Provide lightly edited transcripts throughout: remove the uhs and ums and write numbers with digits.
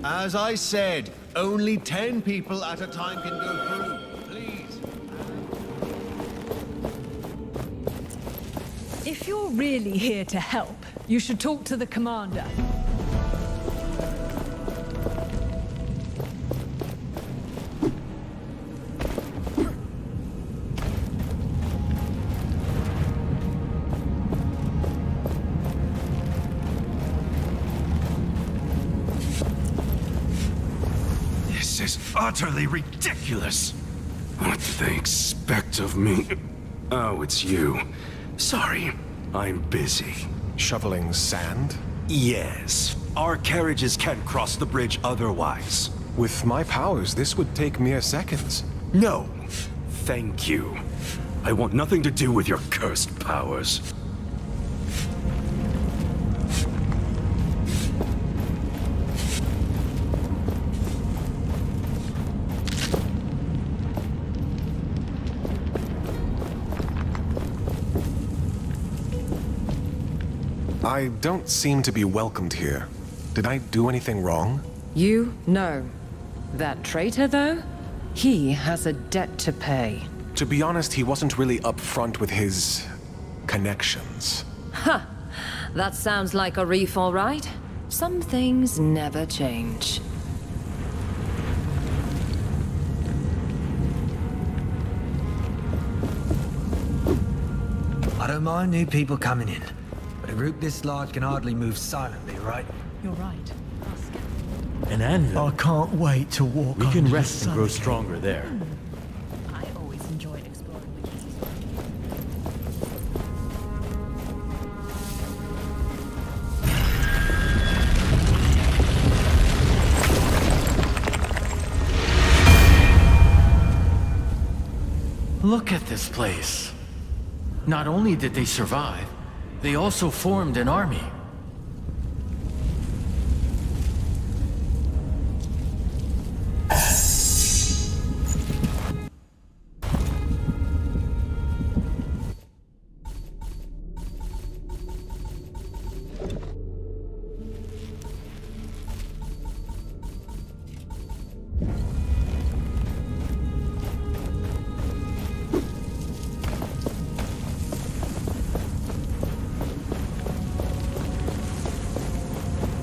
As I said, only 10 people at a time can go through. Please. If you're really here to help, you should talk to the commander. This is utterly ridiculous. What do they expect of me? Oh, it's you. Sorry, I'm busy. Shoveling sand? Yes. Our carriages can't cross the bridge otherwise. With my powers, this would take mere seconds. No. Thank you. I want nothing to do with your cursed powers. I don't seem to be welcomed here. Did I do anything wrong? You? No. That traitor, though? He has a debt to pay. To be honest, he wasn't really upfront with his connections. Ha! That sounds like a reef, all right. Some things never change. I don't mind new people coming in, but a group this large can hardly move silently, right? You're right. An anvil. I can't wait to walk We under can the rest and sun grow again. stronger there. I always enjoyed exploring the cases. Look at this place. Not only did they survive, they also formed an army.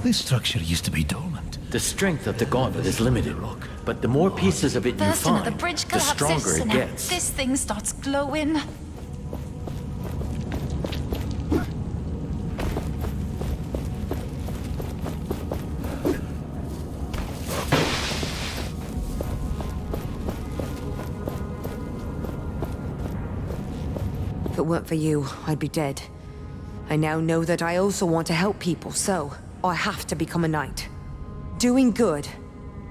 This structure used to be dormant. The strength of the gauntlet is limited, but the more pieces of it you Bursting find, of the bridge the stronger collapses, it and gets. this thing starts glowing. If it weren't for you, I'd be dead. I now know that I also want to help people, so I have to become a knight. Doing good,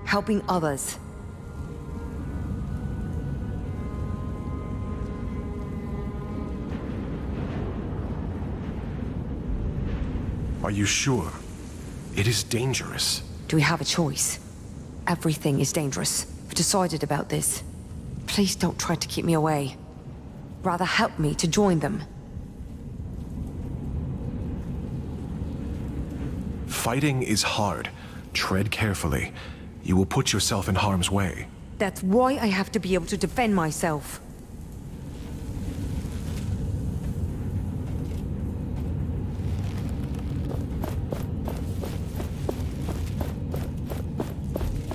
helping others. Are you sure? It is dangerous. Do we have a choice? Everything is dangerous. We've decided about this. Please don't try to keep me away. Rather help me to join them. Fighting is hard. Tread carefully. You will put yourself in harm's way. That's why I have to be able to defend myself.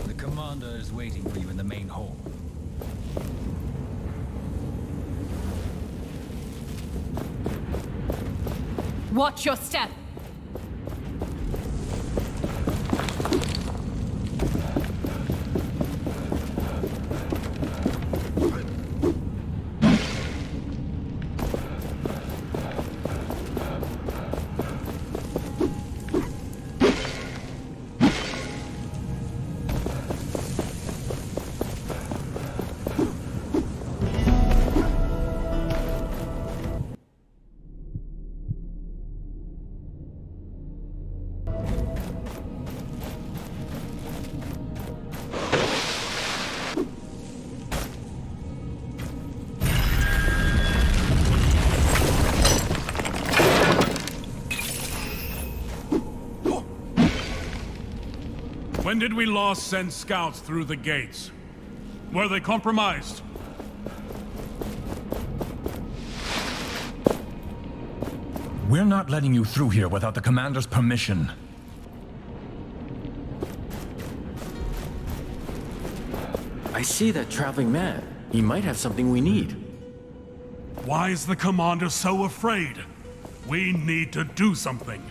The commander is waiting for you in the main hall. Watch your step! When did we last send scouts through the gates? Were they compromised? We're not letting you through here without the commander's permission. I see that traveling man. He might have something we need. Why is the commander so afraid? We need to do something.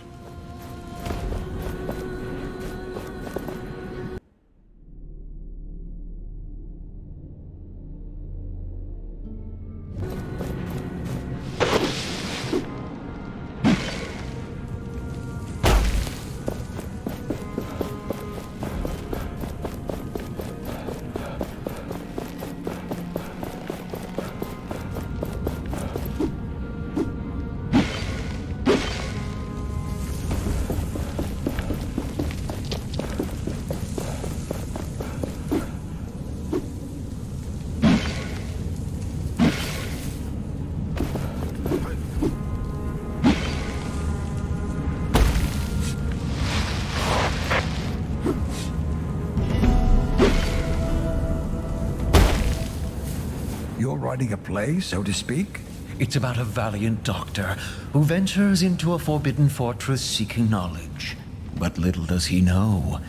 You're writing a play, so to speak? It's about a valiant doctor who ventures into a forbidden fortress seeking knowledge. But little does he know,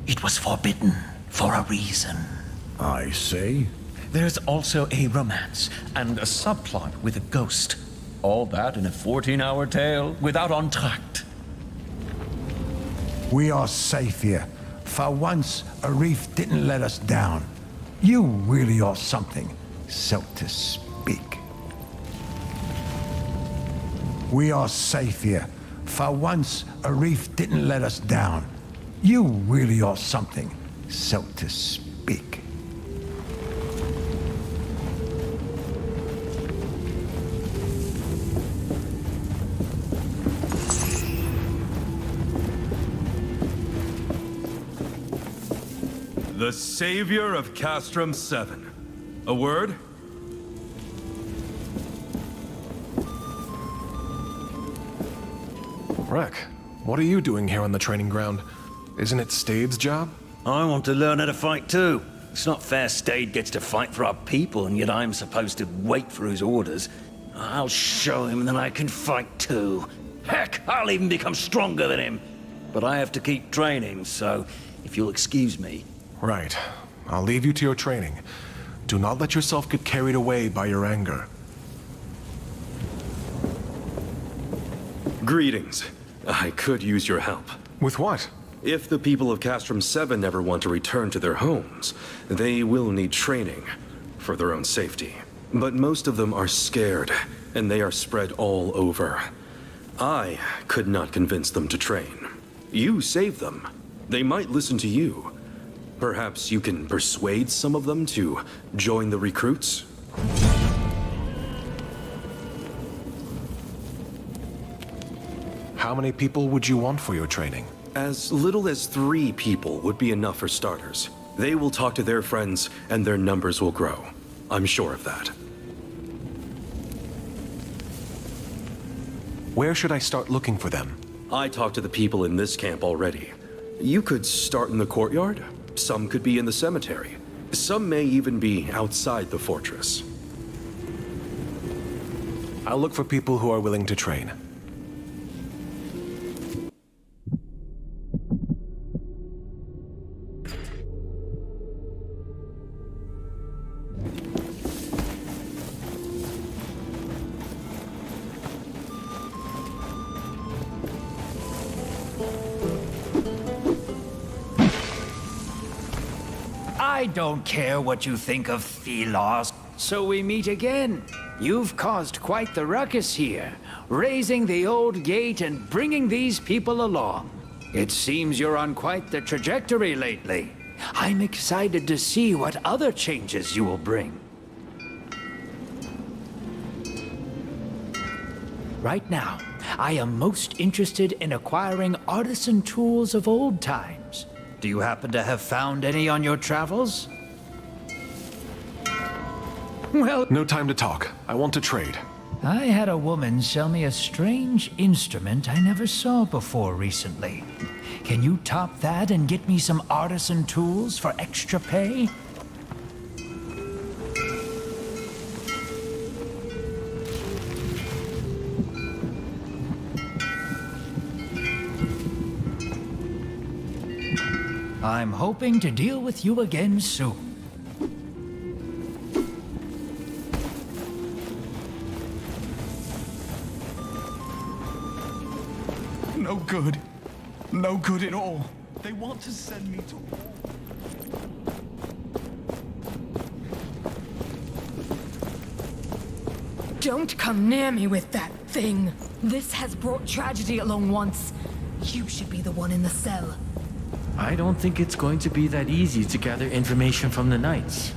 it was forbidden for a reason. I see. There's also a romance and a subplot with a ghost. All that in a 14-hour tale without entr'acte. We are safe here. For once, a reef didn't let us down. You really are something, so to speak. We are safe here. For once, a reef didn't let us down. You really are something, so to speak. The savior of Castrum 7. A word? Wreck, what are you doing here on the training ground? Isn't it Stade's job? I want to learn how to fight too. It's not fair Stade gets to fight for our people, and yet I'm supposed to wait for his orders. I'll show him that I can fight too. Heck, I'll even become stronger than him. But I have to keep training, so if you'll excuse me. Right. I'll leave you to your training. Do not let yourself get carried away by your anger. Greetings. I could use your help. With what? If the people of Castrum 7 ever want to return to their homes, they will need training for their own safety. But most of them are scared, and they are spread all over. I could not convince them to train. You saved them. They might listen to you. Perhaps you can persuade some of them to join the recruits? How many people would you want for your training? As little as 3 people would be enough for starters. They will talk to their friends, and their numbers will grow. I'm sure of that. Where should I start looking for them? I talked to the people in this camp already. You could start in the courtyard. Some could be in the cemetery. Some may even be outside the fortress. I'll look for people who are willing to train. I don't care what you think of Thelos. So we meet again. You've caused quite the ruckus here, raising the old gate and bringing these people along. It seems you're on quite the trajectory lately. I'm excited to see what other changes you will bring. Right now, I am most interested in acquiring artisan tools of old times. Do you happen to have found any on your travels? Well, no time to talk. I want to trade. I had a woman sell me a strange instrument I never saw before recently. Can you top that and get me some artisan tools for extra pay? I'm hoping to deal with you again soon. No good. No good at all. They want to send me to war. Don't come near me with that thing. This has brought tragedy along once. You should be the one in the cell. I don't think it's going to be that easy to gather information from the Knights.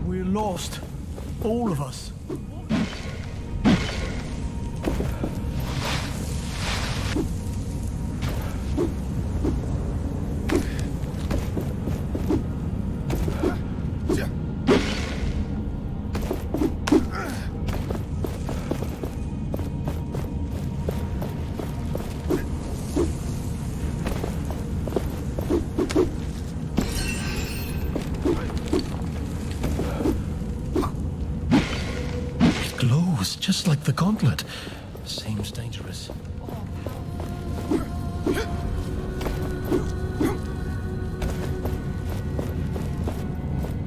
We're lost. All of us. Just like the gauntlet. Seems dangerous.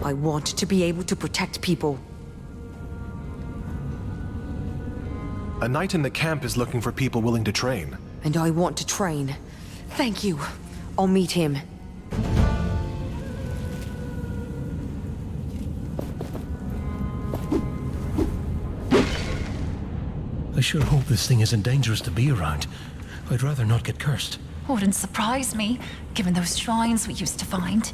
I want to be able to protect people. A knight in the camp is looking for people willing to train. And I want to train. Thank you. I'll meet him. I sure hope this thing isn't dangerous to be around. I'd rather not get cursed. Wouldn't surprise me, given those shrines we used to find.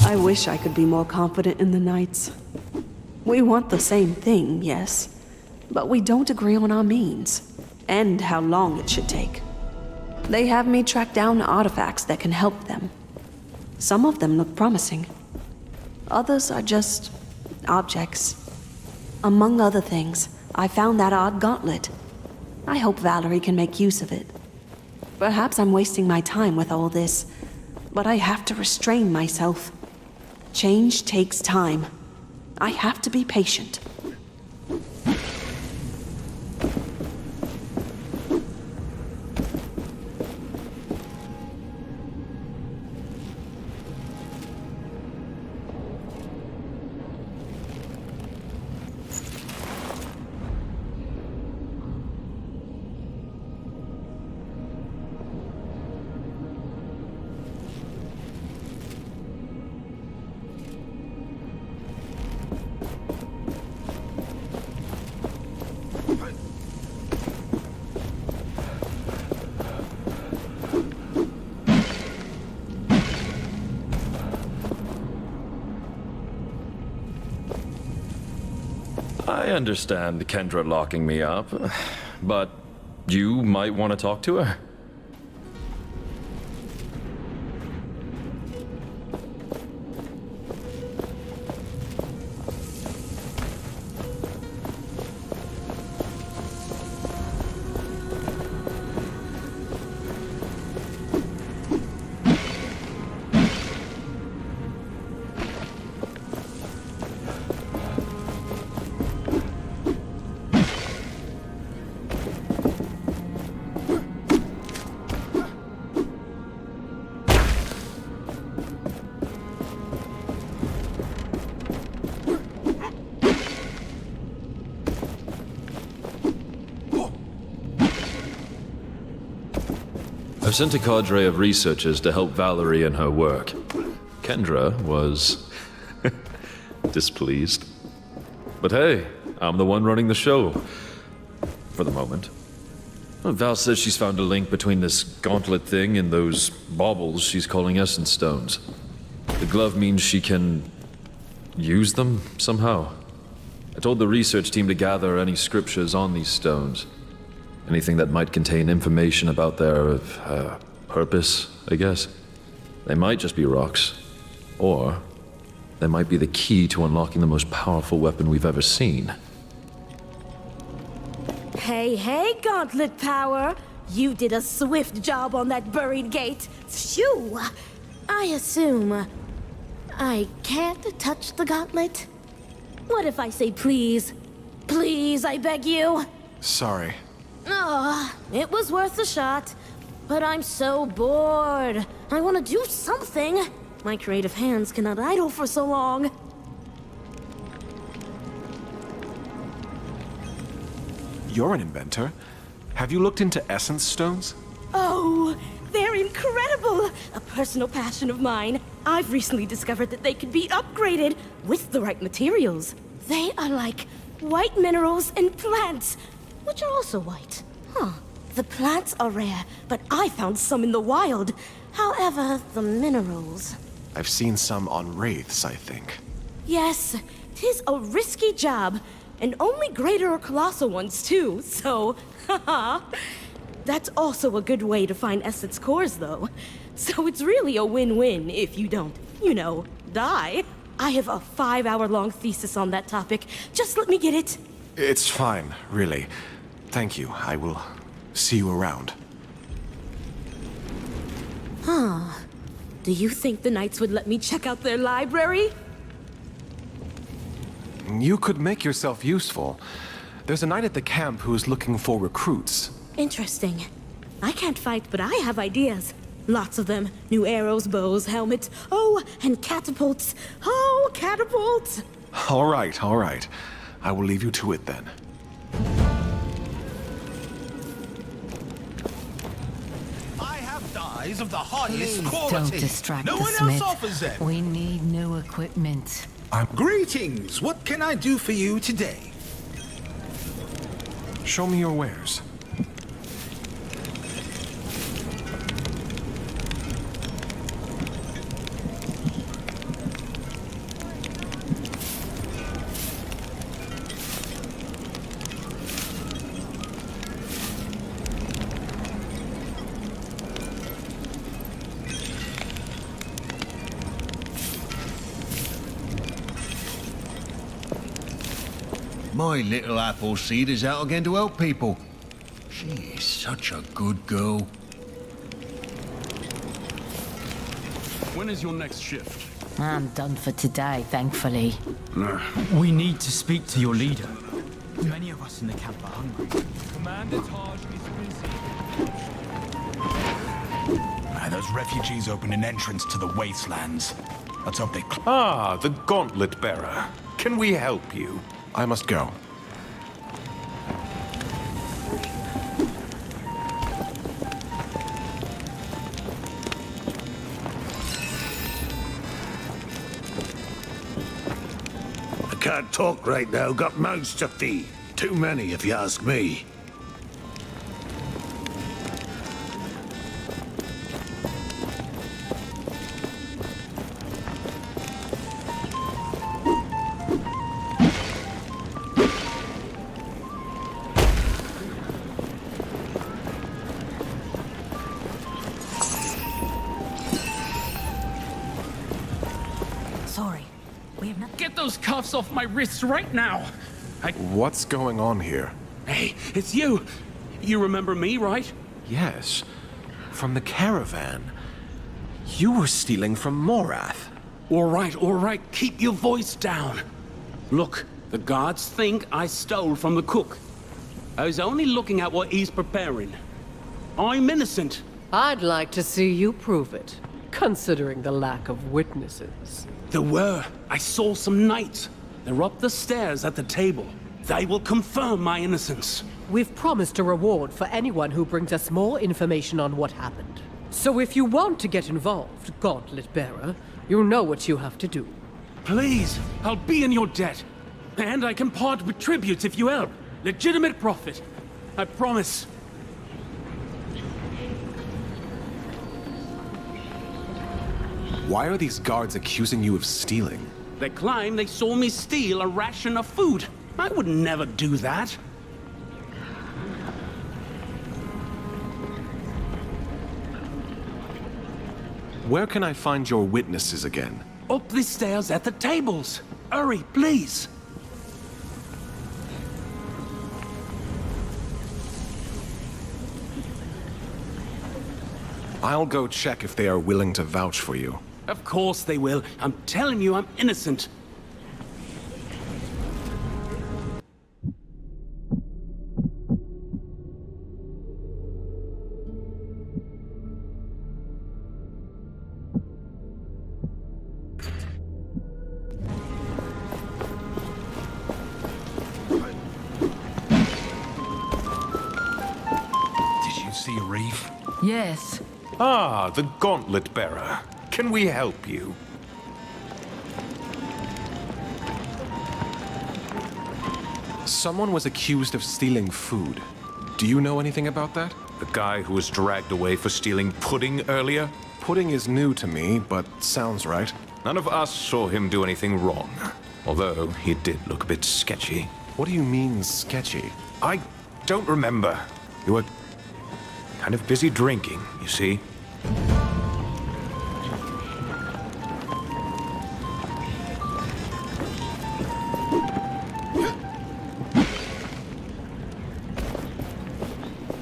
I wish I could be more confident in the Knights. We want the same thing, yes, but we don't agree on our means, and how long it should take. They have me track down artifacts that can help them. Some of them look promising. Others are just objects. Among other things, I found that odd gauntlet. I hope Valerie can make use of it. Perhaps I'm wasting my time with all this, but I have to restrain myself. Change takes time. I have to be patient. I understand Kendra locking me up, but you might want to talk to her. I've sent a cadre of researchers to help Valerie in her work. Kendra was displeased. But hey, I'm the one running the show. For the moment. Val says she's found a link between this gauntlet thing and those baubles she's calling essence stones. The glove means she can use them somehow. I told the research team to gather any scriptures on these stones. Anything that might contain information about their purpose, I guess. They might just be rocks. Or they might be the key to unlocking the most powerful weapon we've ever seen. Hey, hey, Gauntlet Power! You did a swift job on that buried gate. Phew! I assume I can't touch the gauntlet? What if I say please? Please, I beg you? Sorry. Oh, it was worth a shot. But I'm so bored. I want to do something. My creative hands cannot idle for so long. You're an inventor. Have you looked into essence stones? Oh, they're incredible! A personal passion of mine. I've recently discovered that they could be upgraded with the right materials. They are like white minerals and plants, which are also white. Huh. The plants are rare, but I found some in the wild. However, the minerals... I've seen some on wraiths, I think. Yes, 'tis a risky job. And only greater or colossal ones, too, so... haha. That's also a good way to find essence cores, though. So it's really a win-win if you don't, you know, die. I have a 5-hour-long thesis on that topic. Just let me get it. It's fine, really. Thank you. I will see you around. Huh. Do you think the Knights would let me check out their library? You could make yourself useful. There's a knight at the camp who's looking for recruits. Interesting. I can't fight, but I have ideas. Lots of them. New arrows, bows, helmets. Oh, and catapults. Oh, catapults! All right, all right. I will leave you to it then. I have dyes of the highest Please quality. don't distract no the one smith. else offers them. We need new equipment. Greetings. What can I do for you today? Show me your wares. My little apple seed is out again to help people. She is such a good girl. When is your next shift? I'm done for today, thankfully. We need to speak to your leader. Many of us in the camp are hungry. Commander Taj is busy. Those refugees opened an entrance to the wastelands. Let's hope they... The Gauntlet Bearer. Can we help you? I must go. I can't talk right now. Got mouths to feed. Too many, if you ask me. Get those cuffs off my wrists right now! What's going on here? Hey, it's you! You remember me, right? Yes. From the caravan. You were stealing from Morath. All right, keep your voice down. Look, the guards think I stole from the cook. I was only looking at what he's preparing. I'm innocent. I'd like to see you prove it, considering the lack of witnesses. There were. I saw some knights. They're up the stairs at the table. They will confirm my innocence. We've promised a reward for anyone who brings us more information on what happened. So if you want to get involved, Gauntlet Bearer, you know what you have to do. Please, I'll be in your debt. And I can part with tributes if you help. Legitimate profit. I promise. Why are these guards accusing you of stealing? They claim they saw me steal a ration of food. I would never do that. Where can I find your witnesses again? Up the stairs at the tables. Hurry, please. I'll go check if they are willing to vouch for you. Of course they will. I'm telling you, I'm innocent. Did you see Reef? Yes. Ah, the Gauntlet Bearer. Can we help you? Someone was accused of stealing food. Do you know anything about that? The guy who was dragged away for stealing pudding earlier? Pudding is new to me, but sounds right. None of us saw him do anything wrong. Although he did look a bit sketchy. What do you mean, sketchy? I don't remember. You were kind of busy drinking, you see.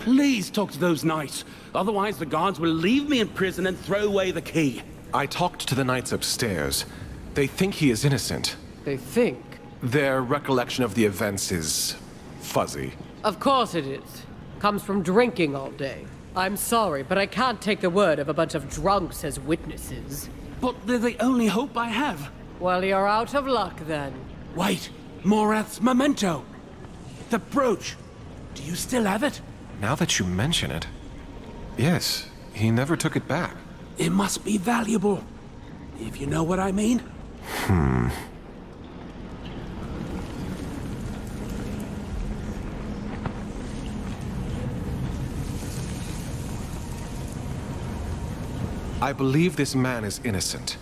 Please talk to those knights. Otherwise, the guards will leave me in prison and throw away the key. I talked to the knights upstairs. They think he is innocent. They think? Their recollection of the events is fuzzy. Of course it is. Comes from drinking all day. I'm sorry, but I can't take the word of a bunch of drunks as witnesses. But they're the only hope I have. Well, you're out of luck then. Wait, Morath's memento. The brooch. Do you still have it? Now that you mention it, yes, he never took it back. It must be valuable, if you know what I mean. I believe this man is innocent.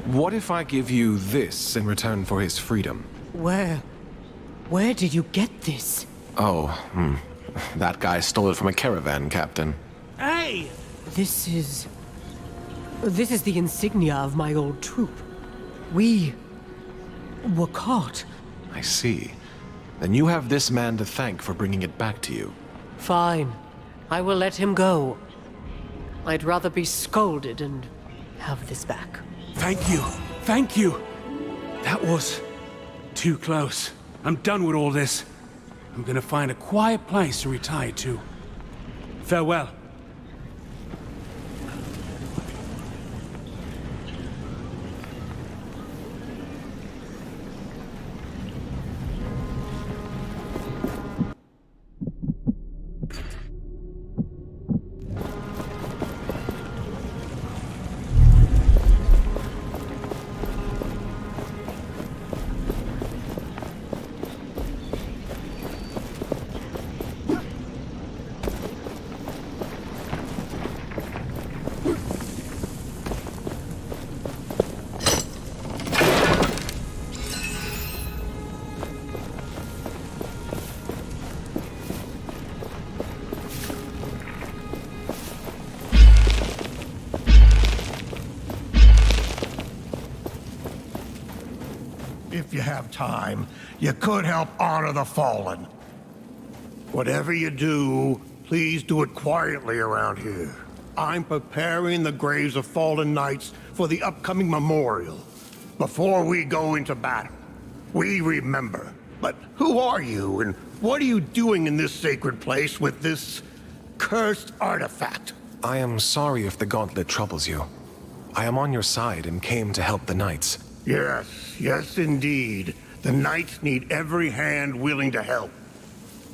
What if I give you this in return for his freedom? Where did you get this? Oh, that guy stole it from a caravan, Captain. Hey! This is the insignia of my old troop. We were caught. I see. Then you have this man to thank for bringing it back to you. Fine. I will let him go. I'd rather be scolded and have this back. Thank you. Thank you. That was too close. I'm done with all this. I'm gonna find a quiet place to retire to. Farewell. if you have time, you could help honor the fallen. Whatever you do, please do it quietly around here. I'm preparing the graves of fallen knights for the upcoming memorial. Before we go into battle, we remember. But who are you, and what are you doing in this sacred place with this cursed artifact? I am sorry if the gauntlet troubles you. I am on your side and came to help the knights. Yes, indeed. The knights need every hand willing to help.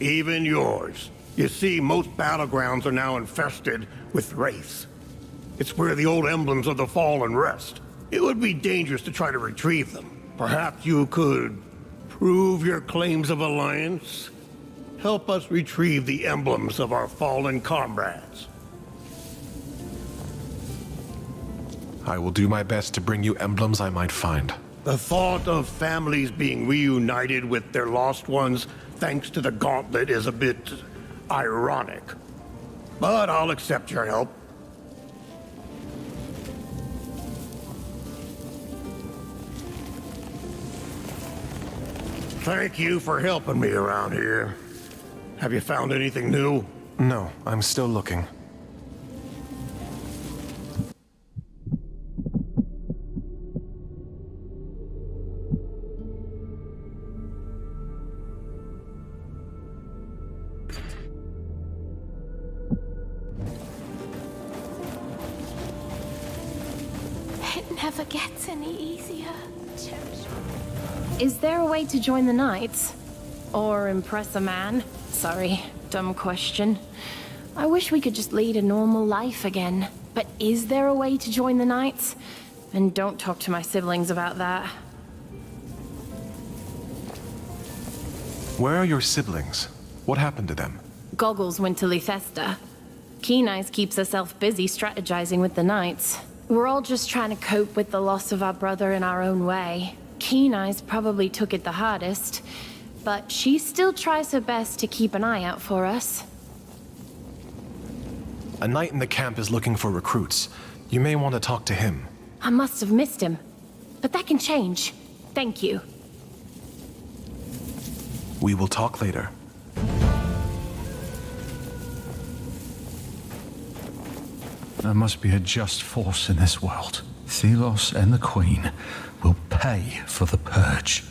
Even yours. You see, most battlegrounds are now infested with wraiths. It's where the old emblems of the fallen rest. It would be dangerous to try to retrieve them. Perhaps you could prove your claims of alliance? Help us retrieve the emblems of our fallen comrades. I will do my best to bring you emblems I might find. The thought of families being reunited with their lost ones thanks to the gauntlet is a bit ironic. But I'll accept your help. Thank you for helping me around here. Have you found anything new? No, I'm still looking. It never gets any easier. Is there a way to join the Knights? Or impress a man? Sorry, dumb question. I wish we could just lead a normal life again. But is there a way to join the Knights? And don't talk to my siblings about that. Where are your siblings? What happened to them? Goggles went to Lethesta. Keen Eyes keeps herself busy strategizing with the Knights. We're all just trying to cope with the loss of our brother in our own way. Keen Eyes probably took it the hardest, but she still tries her best to keep an eye out for us. A knight in the camp is looking for recruits. You may want to talk to him. I must have missed him, but that can change. Thank you. We will talk later. There must be a just force in this world. Thelos and the Queen will pay for the purge.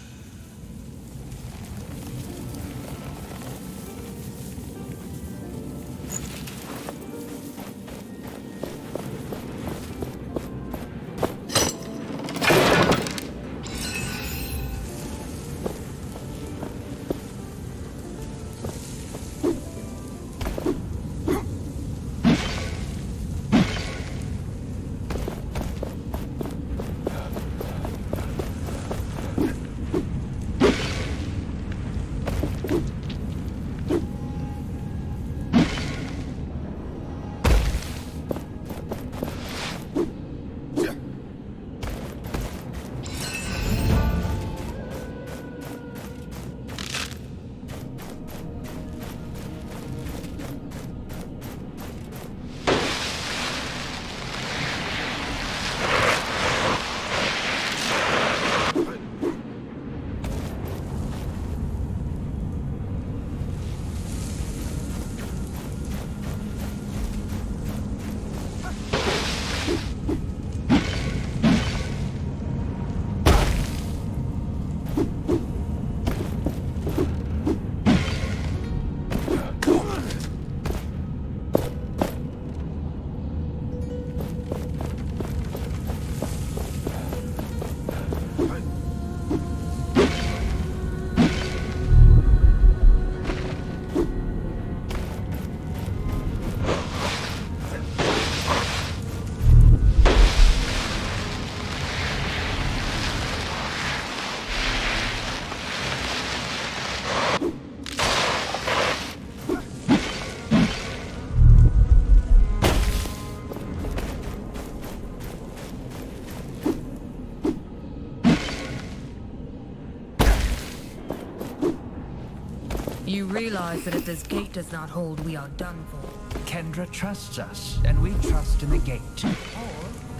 You realize that if this gate does not hold, we are done for. Kendra trusts us, and we trust in the gate. Or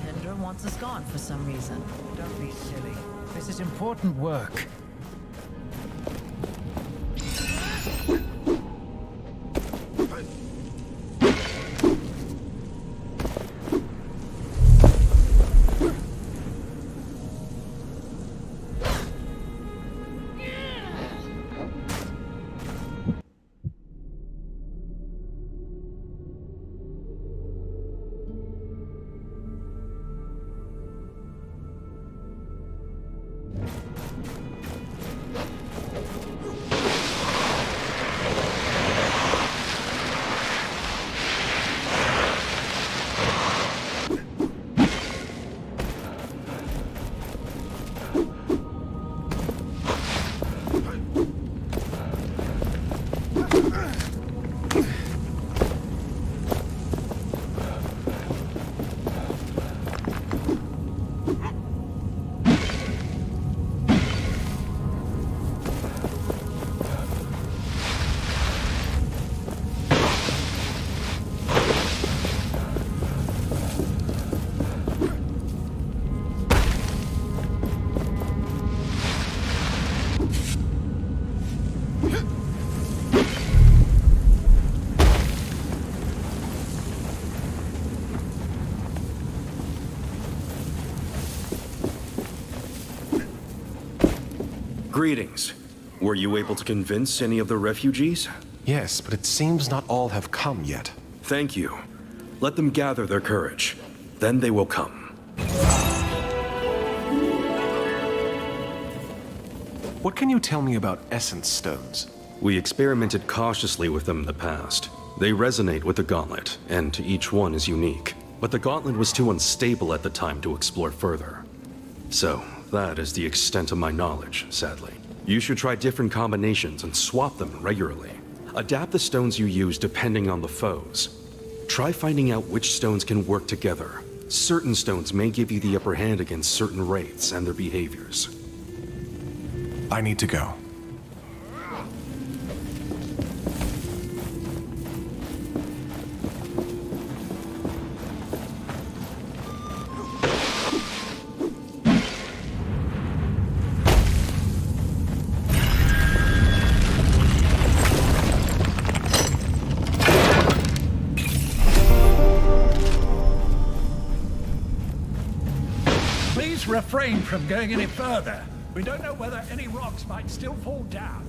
Kendra Someone wants us gone for some reason. Don't be silly. This is important work. Greetings. Were you able to convince any of the refugees? Yes, but it seems not all have come yet. Thank you. Let them gather their courage. Then they will come. What can you tell me about essence stones? We experimented cautiously with them in the past. They resonate with the gauntlet, and each one is unique. But the gauntlet was too unstable at the time to explore further. So, that is the extent of my knowledge, sadly. You should try different combinations and swap them regularly. Adapt the stones you use depending on the foes. Try finding out which stones can work together. Certain stones may give you the upper hand against certain wraiths and their behaviors. I need to go. Please refrain from going any further. We don't know whether any rocks might still fall down.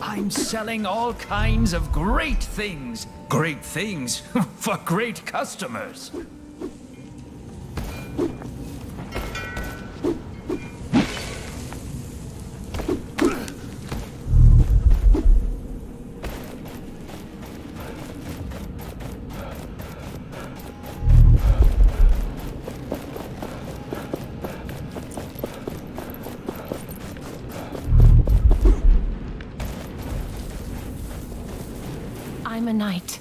I'm selling all kinds of great things. Great things for great customers. I'm a knight.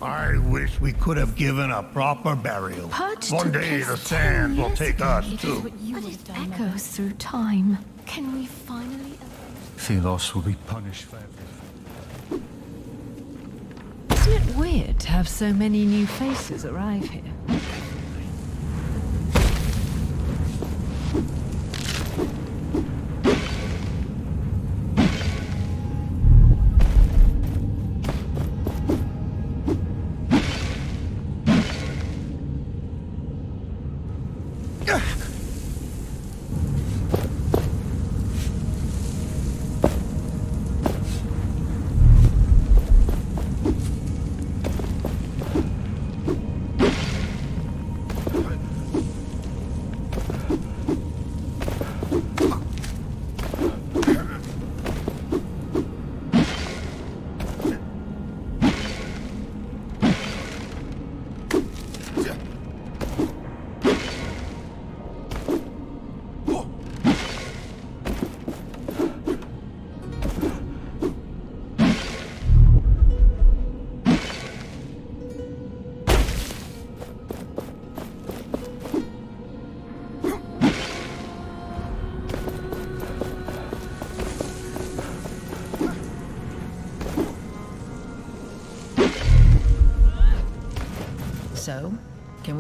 I wish we could have given a proper burial. Purged One to day piss the 10 sand will years take ago. us It is too. what you have done, echoes through time. Can we finally... Thelos will be punished for everything. Isn't it weird to have so many new faces arrive here?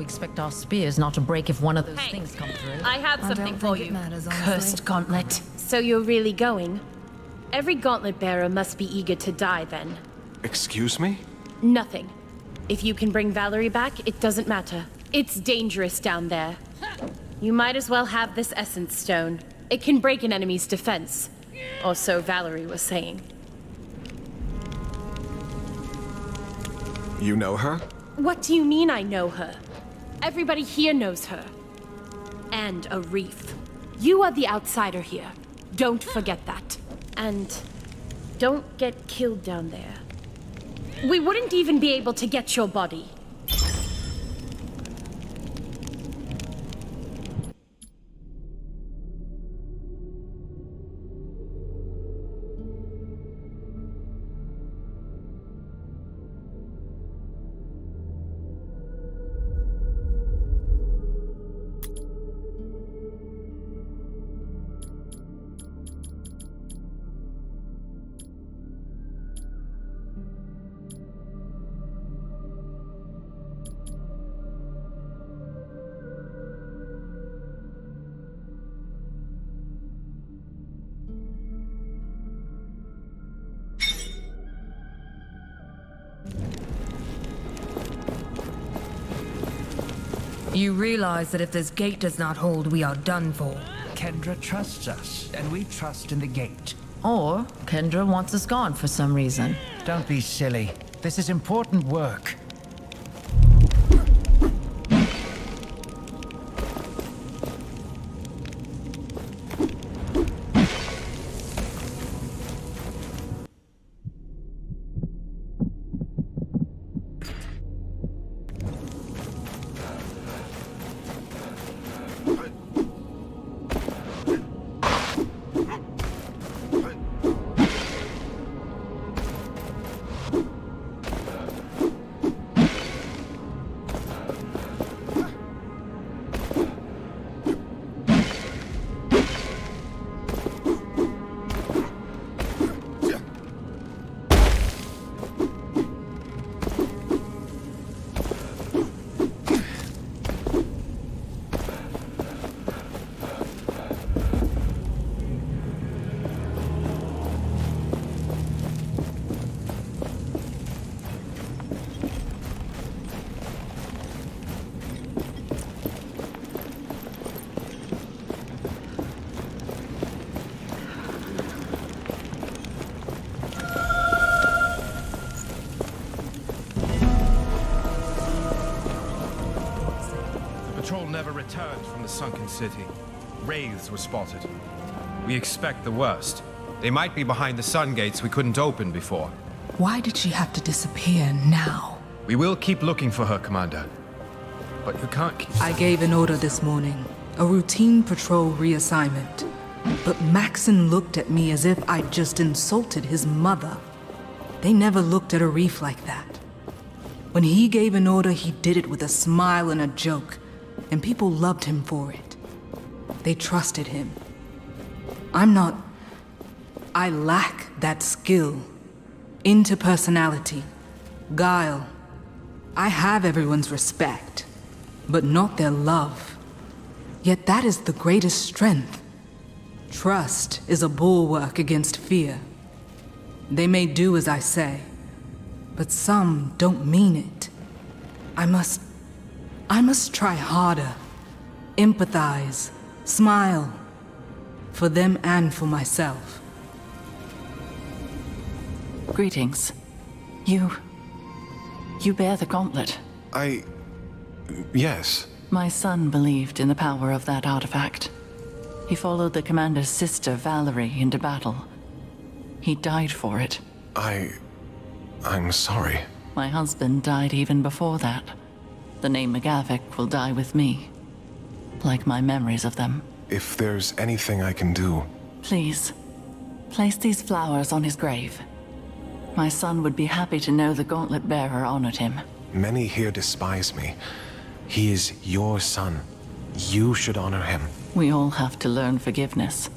expect our spears not to break if one of those things come through. I have I something don't for think it you. matters, honestly. Cursed gauntlet. So you're really going? Every gauntlet bearer must be eager to die then. Excuse me? Nothing. If you can bring Valerie back, it doesn't matter. It's dangerous down there. You might as well have this essence stone. It can break an enemy's defense. Or so Valerie was saying. You know her? What do you mean I know her? Everybody here knows her. And a reef. You are the outsider here. Don't forget that. And don't get killed down there. We wouldn't even be able to get your body. You realize that if this gate does not hold, we are done for. Kendra trusts us, and we trust in the gate. Or Kendra wants us gone for some reason. Don't be silly. This is important work. Patrol never returned from the sunken city. Wraiths were spotted. We expect the worst. They might be behind the sun gates we couldn't open before. Why did she have to disappear now? We will keep looking for her, Commander. But you can't keep... I gave an order this morning. A routine patrol reassignment. But Maxon looked at me as if I'd just insulted his mother. They never looked at a reef like that. When he gave an order, he did it with a smile and a joke. And people loved him for it. They trusted him. I lack that skill. Interpersonality. Guile. I have everyone's respect, but not their love. Yet that is the greatest strength. Trust is a bulwark against fear. They may do as I say, but some don't mean it. I must try harder, empathize, smile, for them and for myself. Greetings. You bear the gauntlet. Yes. My son believed in the power of that artifact. He followed the commander's sister, Valerie, into battle. He died for it. I'm sorry. My husband died even before that. The name McGavick will die with me, like my memories of them. If there's anything I can do... Please, place these flowers on his grave. My son would be happy to know the gauntlet bearer honored him. Many here despise me. He is your son. You should honor him. We all have to learn forgiveness.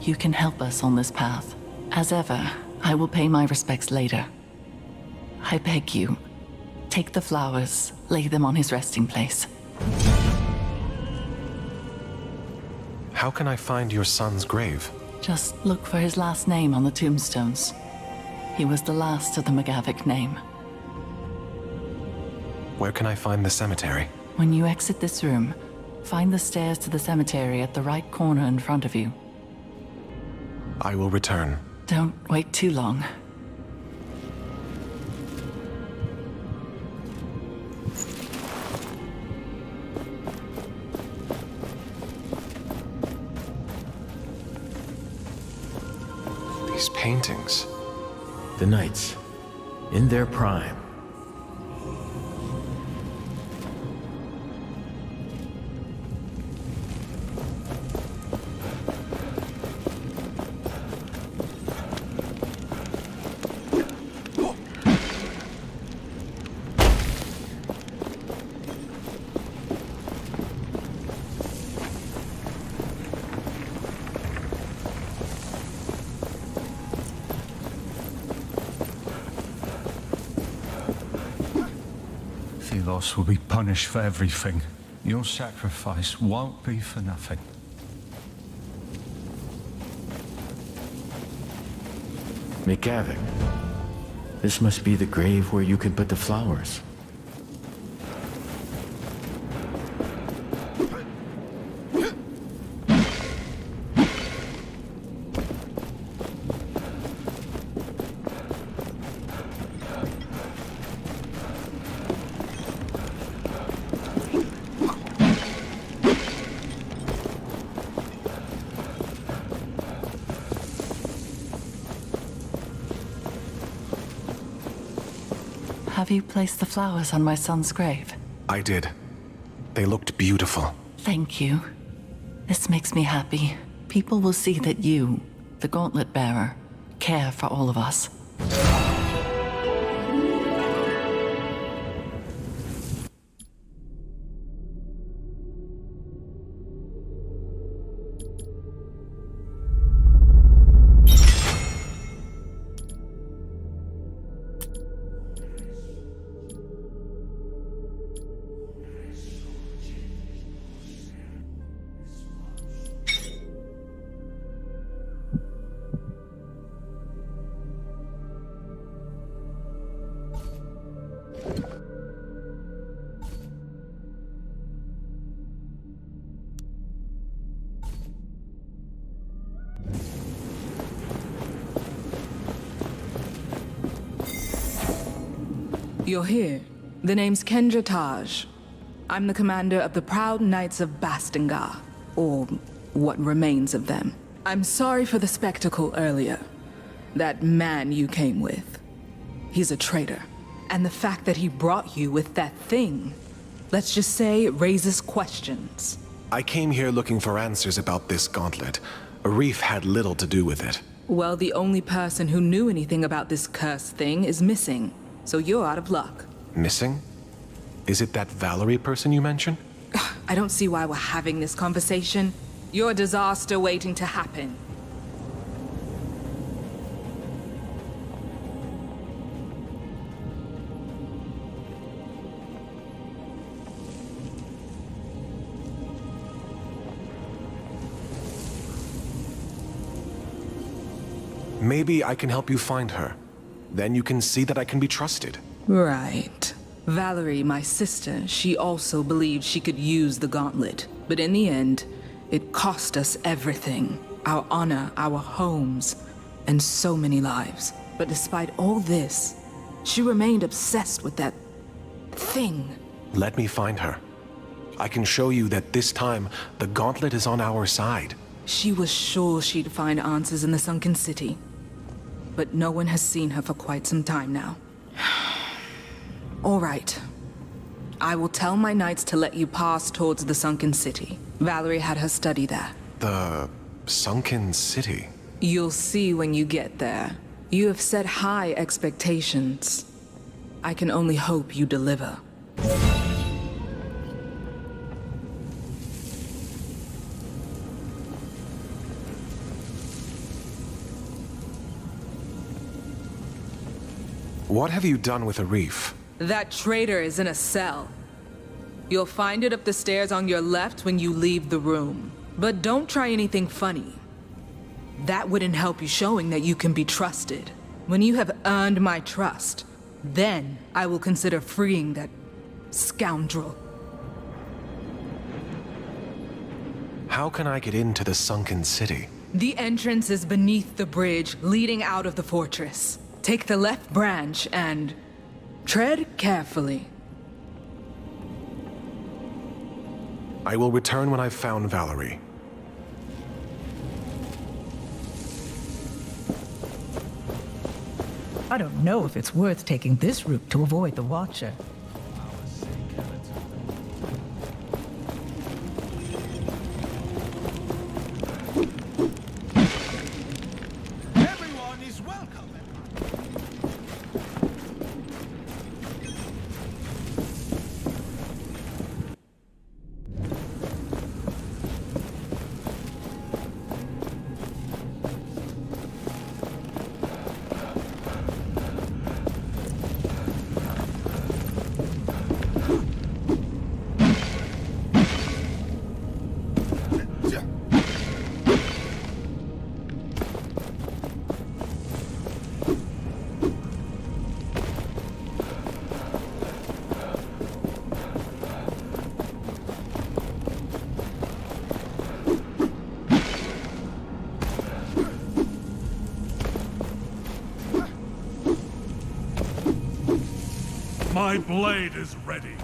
You can help us on this path. As ever, I will pay my respects later. I beg you, take the flowers lay them on his resting place. How can I find your son's grave? Just look for his last name on the tombstones. He was the last of the McGavick name. Where can I find the cemetery? When you exit this room, find the stairs to the cemetery at the right corner in front of you. I will return. Don't wait too long. These paintings. The knights, in their prime. Thelos will be punished for everything. Your sacrifice won't be for nothing. McGavick, this must be the grave where you can put the flowers. Have you placed the flowers on my son's grave? I did. They looked beautiful. Thank you. This makes me happy. People will see that you, the Gauntlet Bearer, care for all of us. You're here. The name's Kendra Taj. I'm the commander of the Proud Knights of Bastingar, or what remains of them. I'm sorry for the spectacle earlier. That man you came with, he's a traitor. And the fact that he brought you with that thing, let's just say it raises questions. I came here looking for answers about this gauntlet. Arif had little to do with it. Well, the only person who knew anything about this cursed thing is missing, so you're out of luck. Missing? Is it that Valerie person you mentioned? I don't see why we're having this conversation. You're a disaster waiting to happen. Maybe I can help you find her. Then you can see that I can be trusted. Right. Valerie, my sister, she also believed she could use the gauntlet. But in the end, it cost us everything. Our honor, our homes, and so many lives. But despite all this, she remained obsessed with that thing. Let me find her. I can show you that this time, the gauntlet is on our side. She was sure she'd find answers in the sunken city. But no one has seen her for quite some time now. All right. I will tell my knights to let you pass towards the sunken city. Valerie had her study there. The sunken city? You'll see when you get there. You have set high expectations. I can only hope you deliver. What have you done with Arif? That traitor is in a cell. You'll find it up the stairs on your left when you leave the room. But don't try anything funny. That wouldn't help you showing that you can be trusted. When you have earned my trust, then I will consider freeing that scoundrel. How can I get into the sunken city? The entrance is beneath the bridge leading out of the fortress. Take the left branch and tread carefully. I will return when I've found Valerie. I don't know if it's worth taking this route to avoid the Watcher. Everyone is welcome. My blade is ready.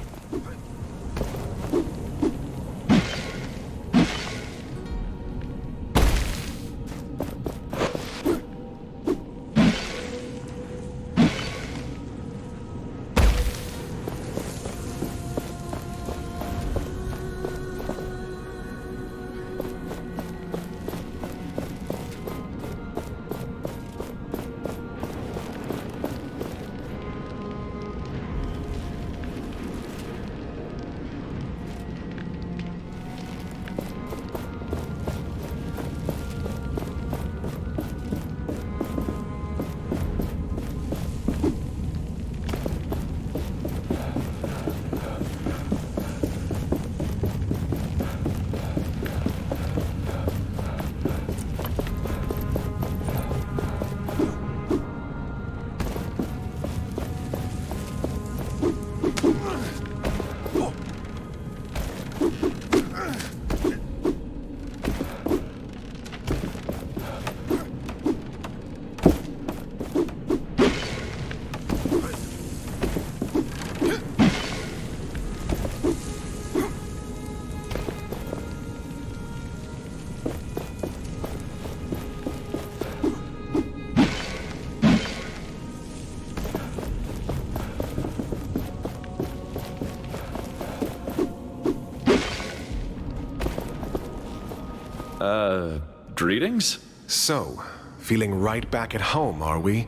Greetings? So, feeling right back at home, are we?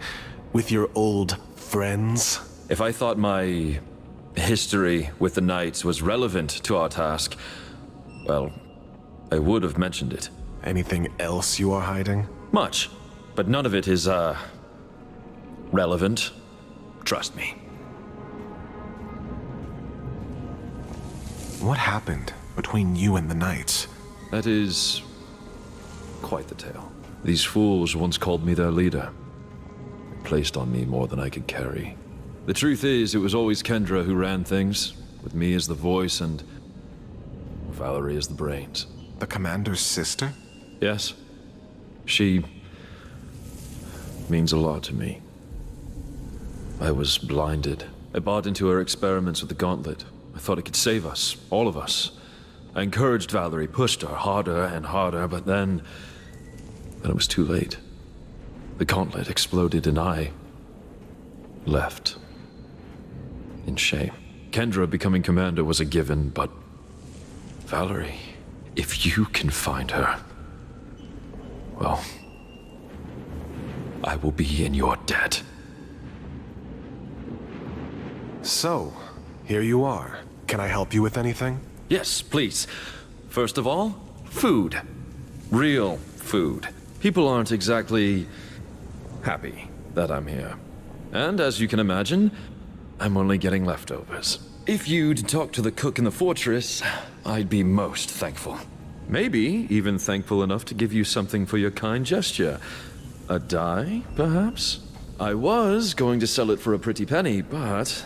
With your old friends? If I thought my history with the Knights was relevant to our task, well, I would have mentioned it. Anything else you are hiding? Much, but none of it is, relevant. Trust me. What happened between you and the Knights? That is quite the tale. These fools once called me their leader. They placed on me more than I could carry. The truth is, it was always Kendra who ran things, with me as the voice and Valerie as the brains. The commander's sister? Yes. She means a lot to me. I was blinded. I bought into her experiments with the gauntlet. I thought it could save us, all of us. I encouraged Valerie, pushed her harder and harder, but then it was too late. The gauntlet exploded and I left. In shame. Kendra becoming commander was a given, but Valerie, if you can find her, well, I will be in your debt. So, here you are. Can I help you with anything? Yes, please. First of all, food. Real food. People aren't exactly happy that I'm here. And as you can imagine, I'm only getting leftovers. If you'd talk to the cook in the fortress, I'd be most thankful. Maybe even thankful enough to give you something for your kind gesture. A die, perhaps? I was going to sell it for a pretty penny, but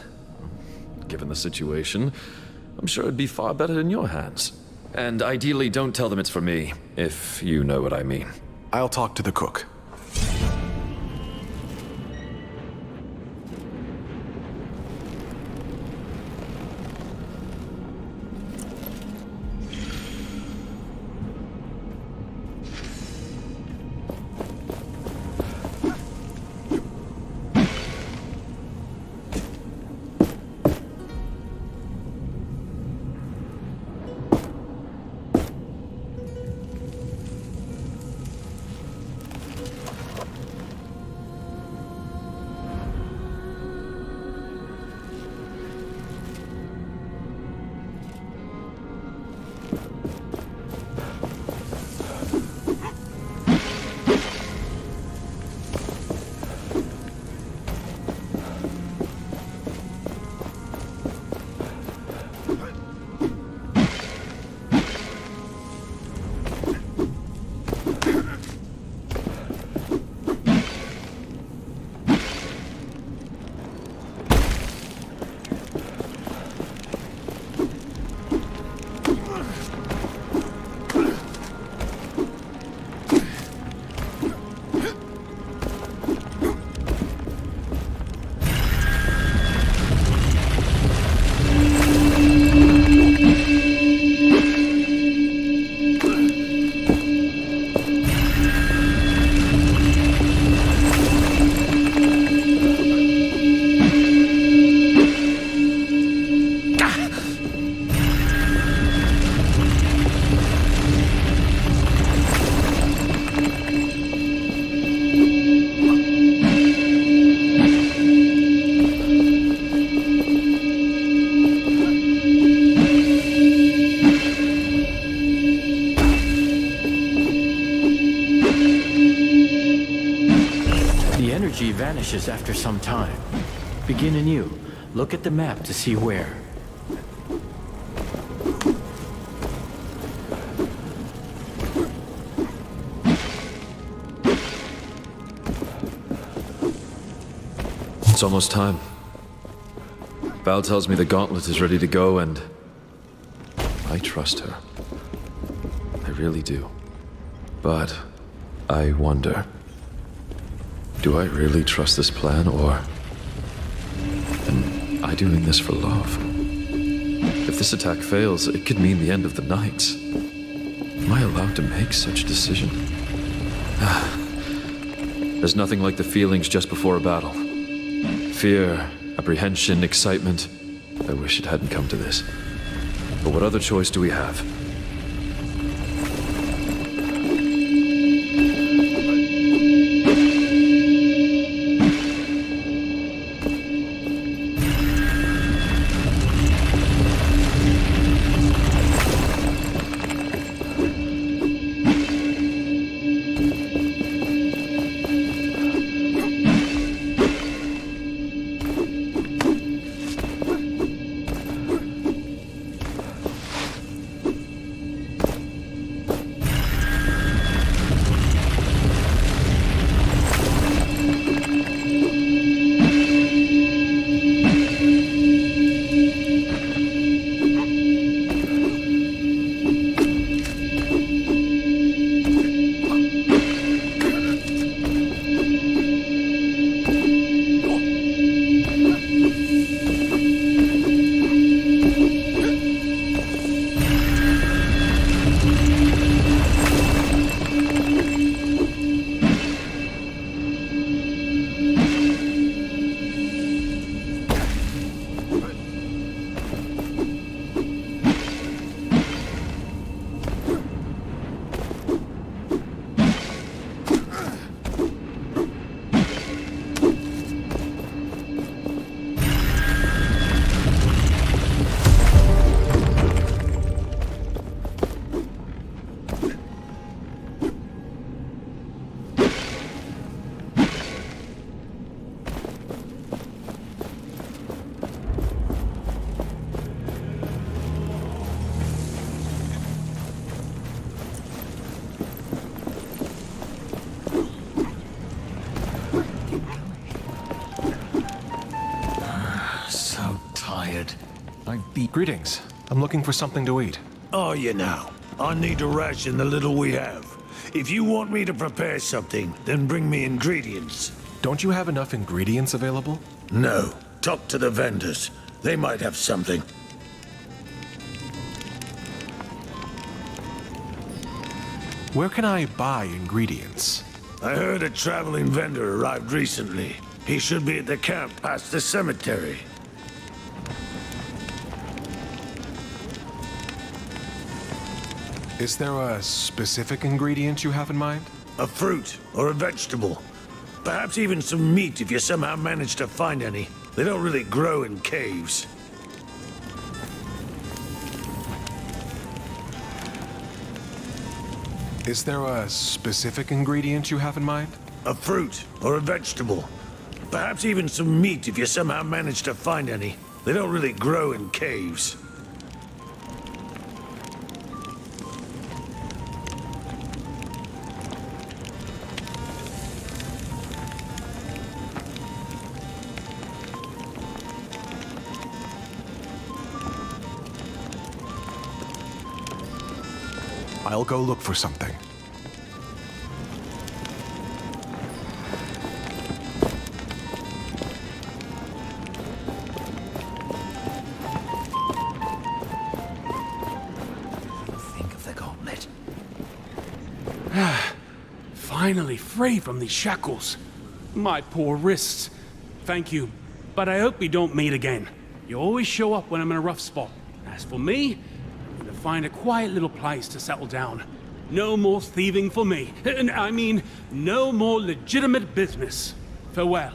given the situation, I'm sure it'd be far better in your hands. And ideally, don't tell them it's for me, if you know what I mean. I'll talk to the cook. Vanishes after some time. Begin anew. Look at the map to see where. It's almost time. Val tells me the gauntlet is ready to go, and I trust her. I really do. But I wonder, do I really trust this plan, or am I doing this for love? If this attack fails, it could mean the end of the Knights. Am I allowed to make such a decision? There's nothing like the feelings just before a battle. Fear, apprehension, excitement. I wish it hadn't come to this. But what other choice do we have? Greetings. I'm looking for something to eat. Are you now? I need to ration the little we have. If you want me to prepare something, then bring me ingredients. Don't you have enough ingredients available? No. Talk to the vendors. They might have something. Where can I buy ingredients? I heard a traveling vendor arrived recently. He should be at the camp past the cemetery. Is there a specific ingredient you have in mind? A fruit or a vegetable. Perhaps even some meat if you somehow manage to find any. They don't really grow in caves. Is there a specific ingredient you have in mind? A fruit or a vegetable. Perhaps even some meat if you somehow manage to find any. They don't really grow in caves. I'll go look for something. Think of the gauntlet. Finally free from these shackles. My poor wrists. Thank you, but I hope we don't meet again. You always show up when I'm in a rough spot. As for me, I'm gonna find a quiet little place to settle down. No more thieving for me. I mean, no more legitimate business. Farewell.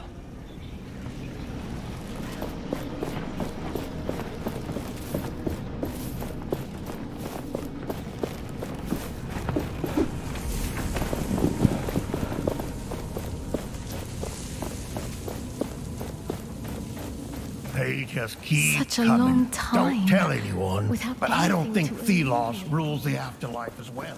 They just keep Such a coming. long time Don't tell anyone, without but I don't think anything to Thelos rules the afterlife as well.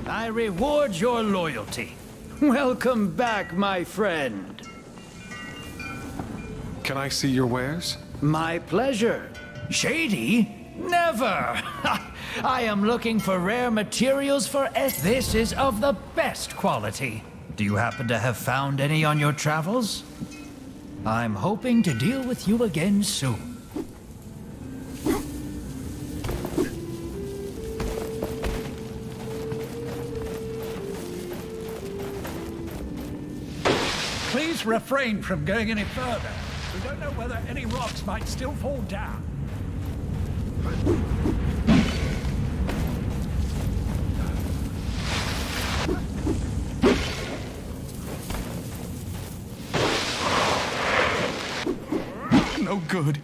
I reward your loyalty. Welcome back, my friend. Can I see your wares? My pleasure. Shady? Never! I am looking for rare materials for This is of the best quality. Do you happen to have found any on your travels? I'm hoping to deal with you again soon. Please refrain from going any further. We don't know whether any rocks might still fall down. No good.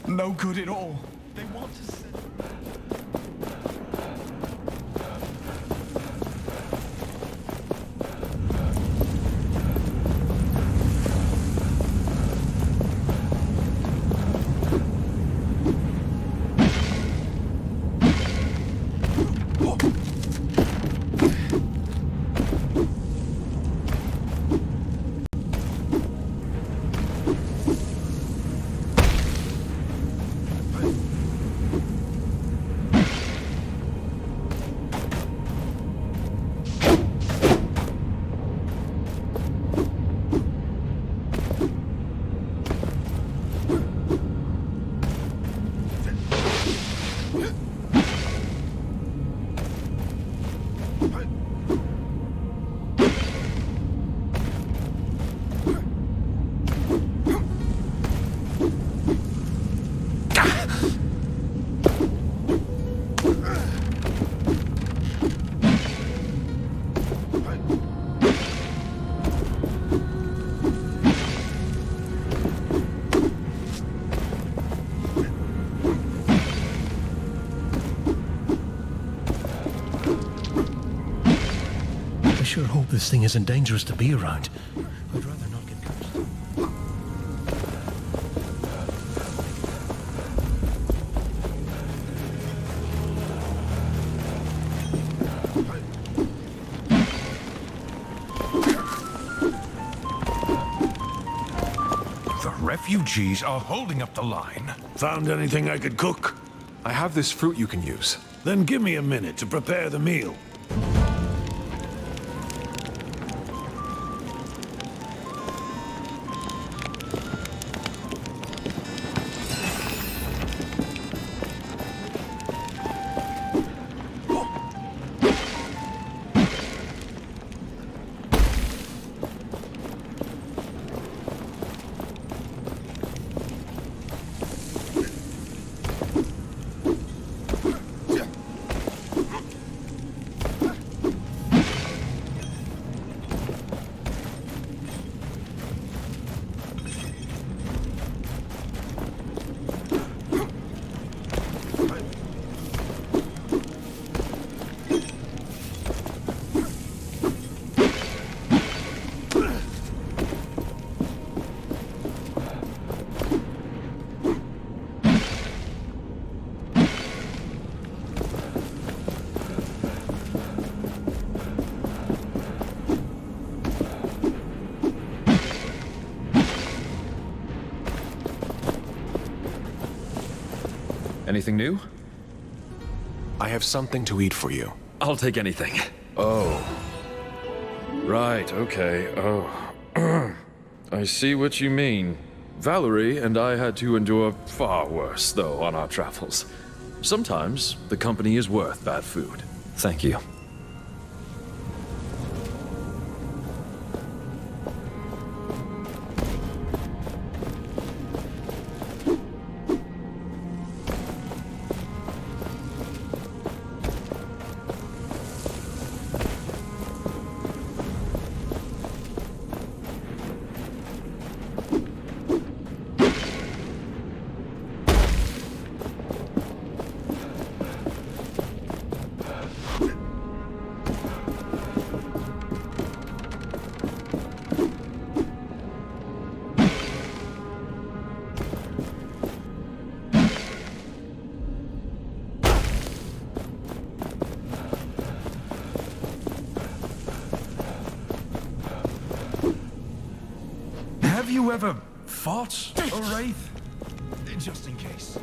No good at all. They want to send... sure hope this thing isn't dangerous to be around. I'd rather not get close. The refugees are holding up the line. Found anything I could cook? I have this fruit you can use. Then give me a minute to prepare the meal. Anything new? I have something to eat for you. I'll take anything. Oh. Right, okay. Oh. I see what you mean. Valerie and I had to endure far worse, though, on our travels. Sometimes the company is worth bad food. Thank you. Have you ever fought a wraith? Just in case.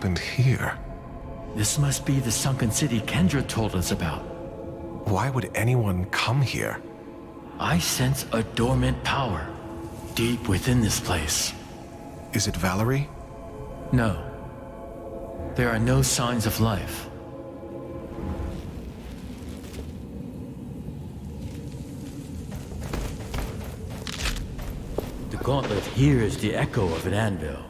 happened here? This must be the sunken city Kendra told us about. Why would anyone come here? I sense a dormant power deep within this place. Is it Valerie? No. There are no signs of life. The gauntlet hears the echo of an anvil.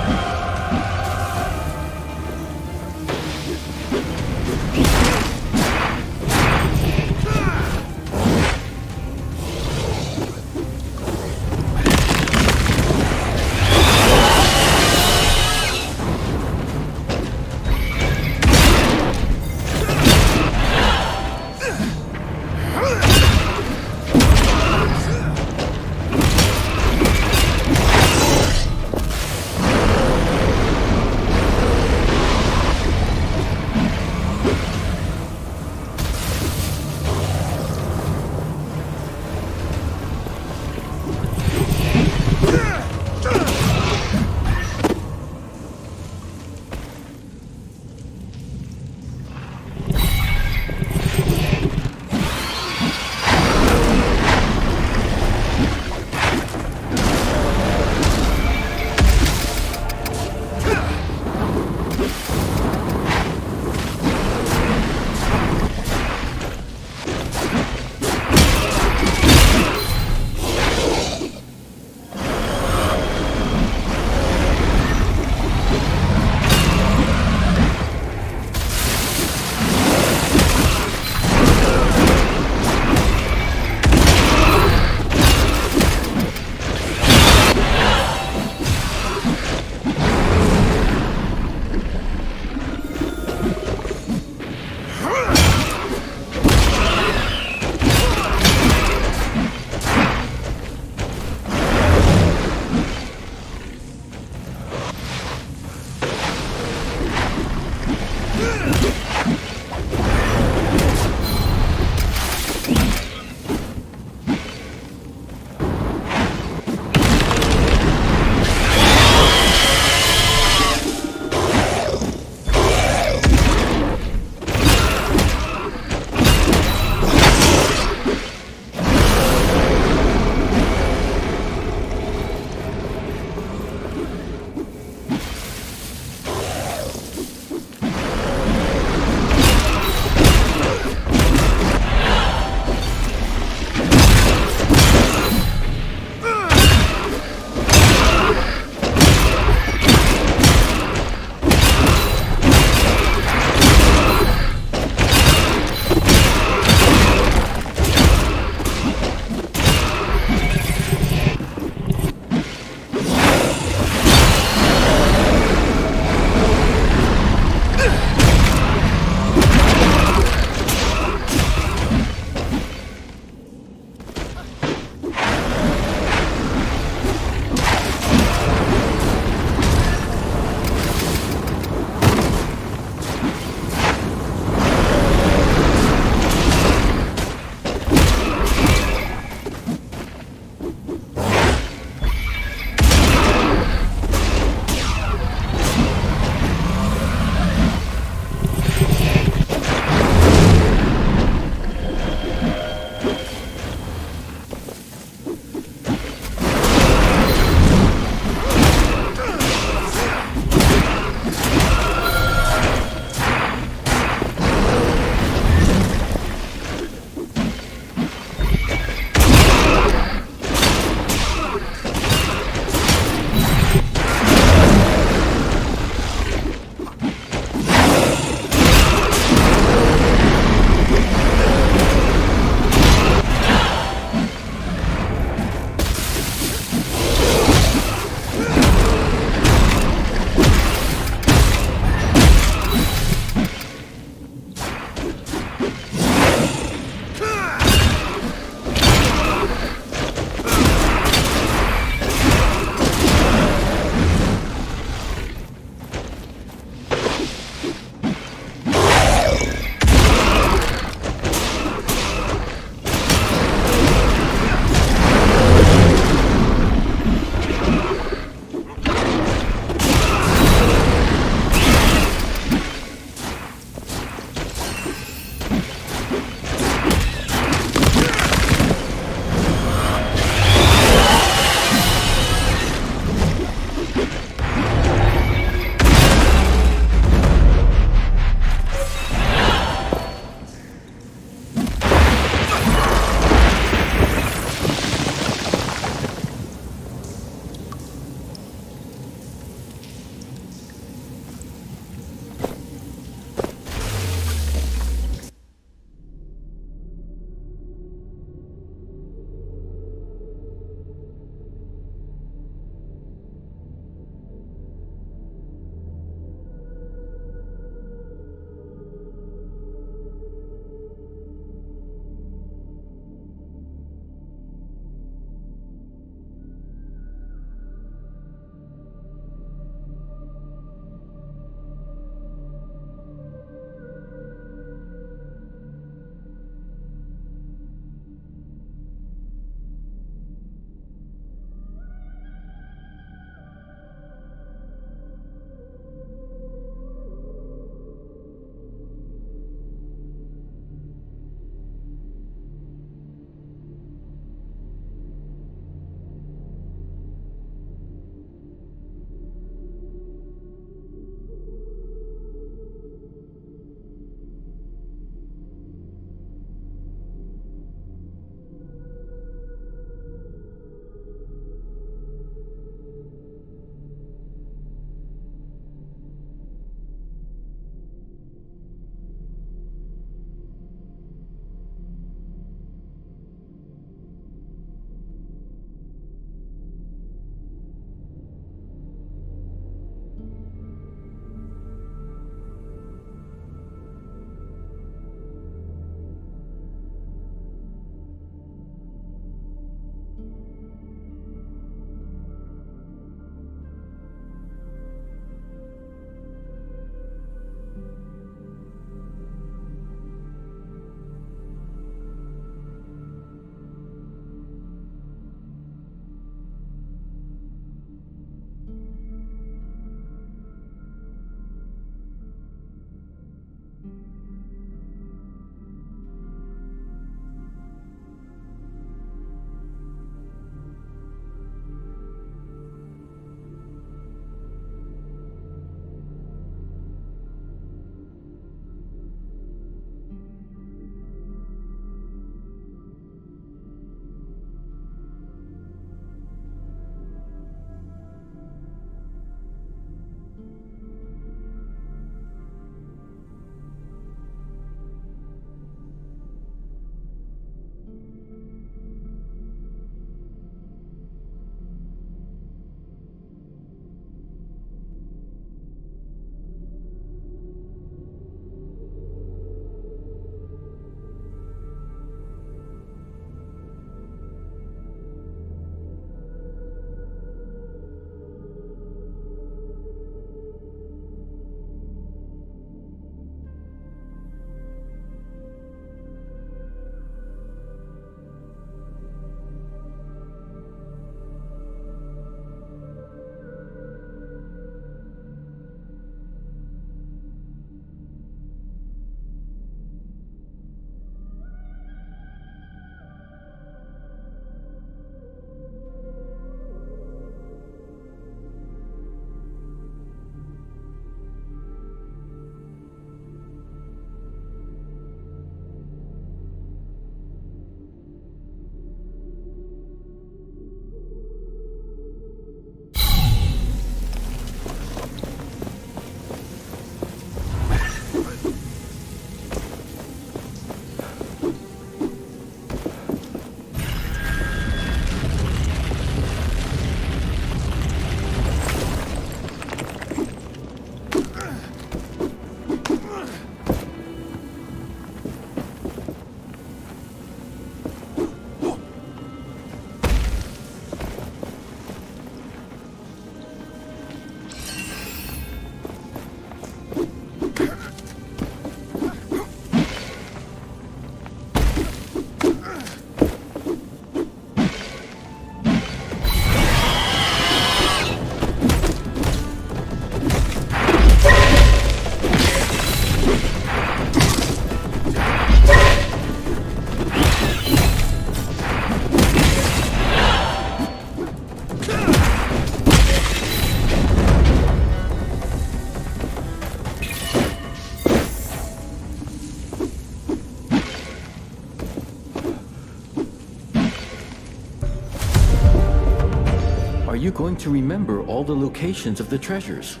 are you going to remember all the locations of the treasures?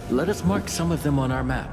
Let us mark some of them on our map.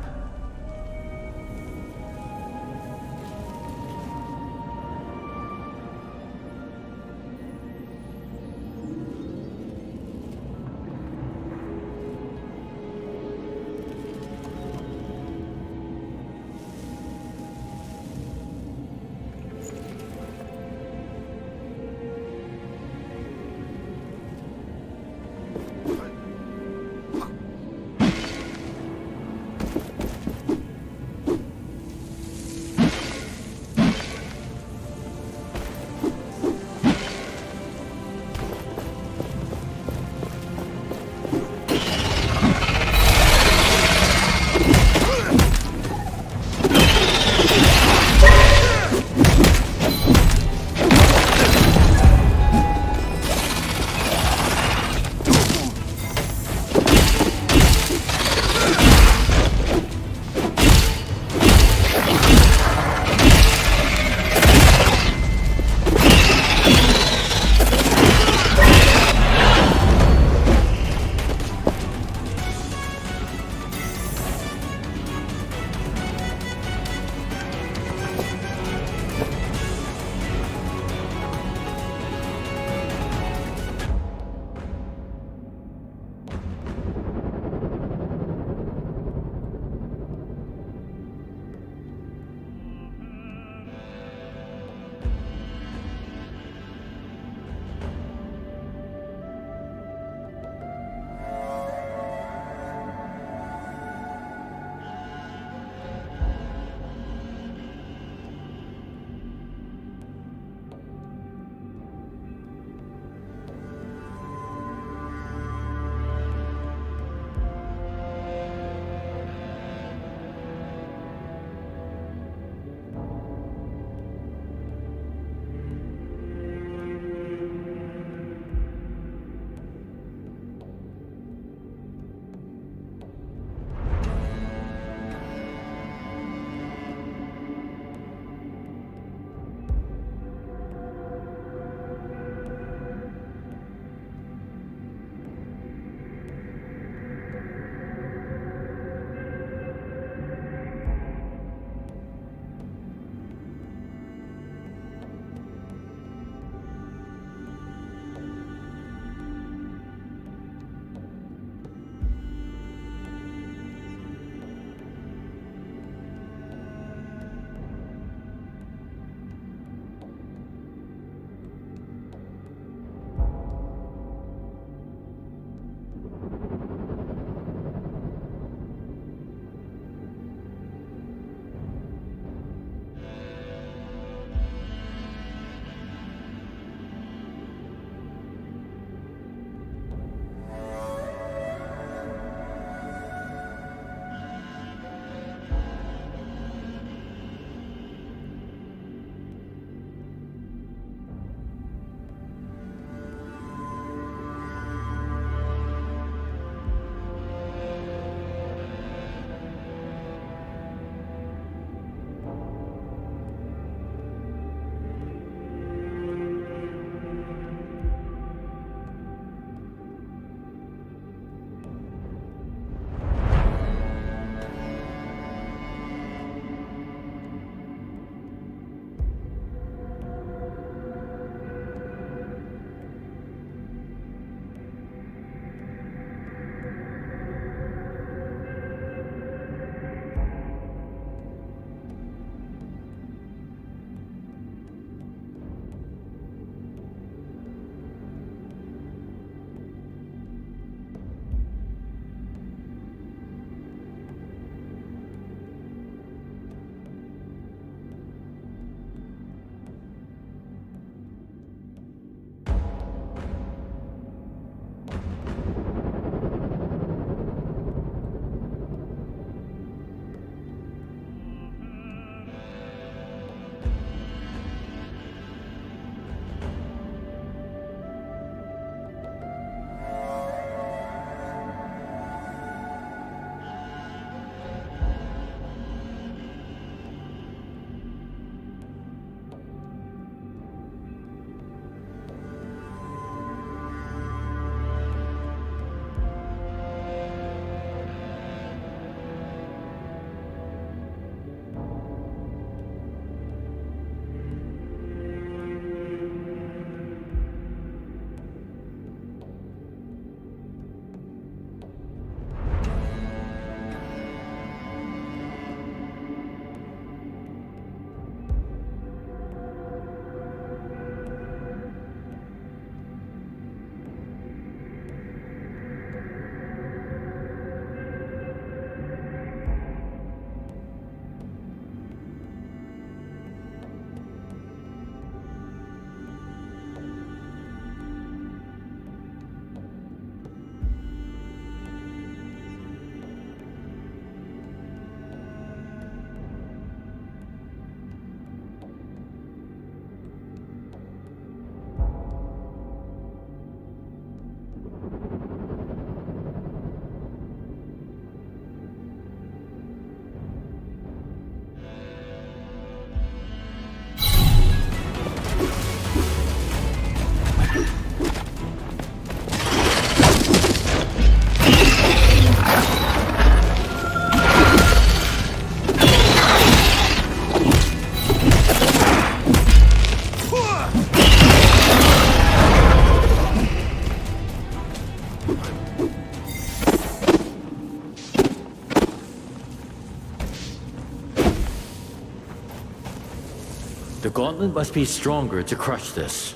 The gauntlet must be stronger to crush this.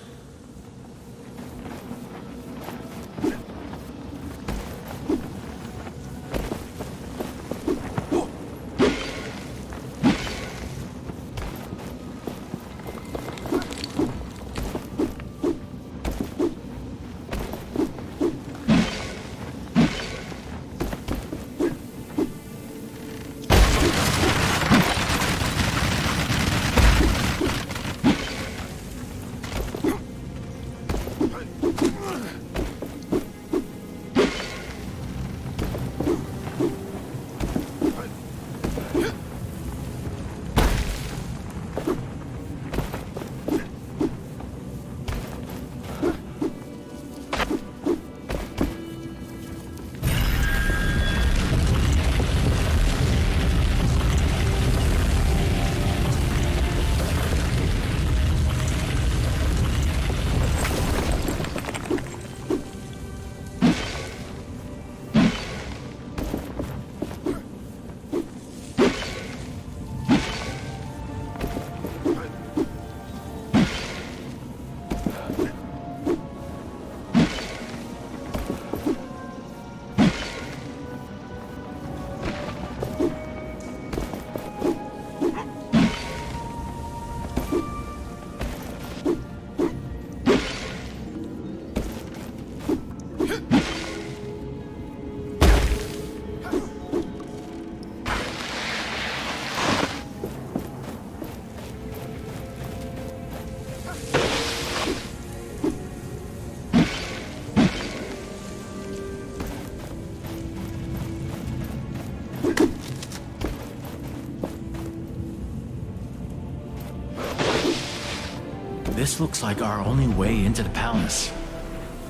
This looks like our only way into the palace.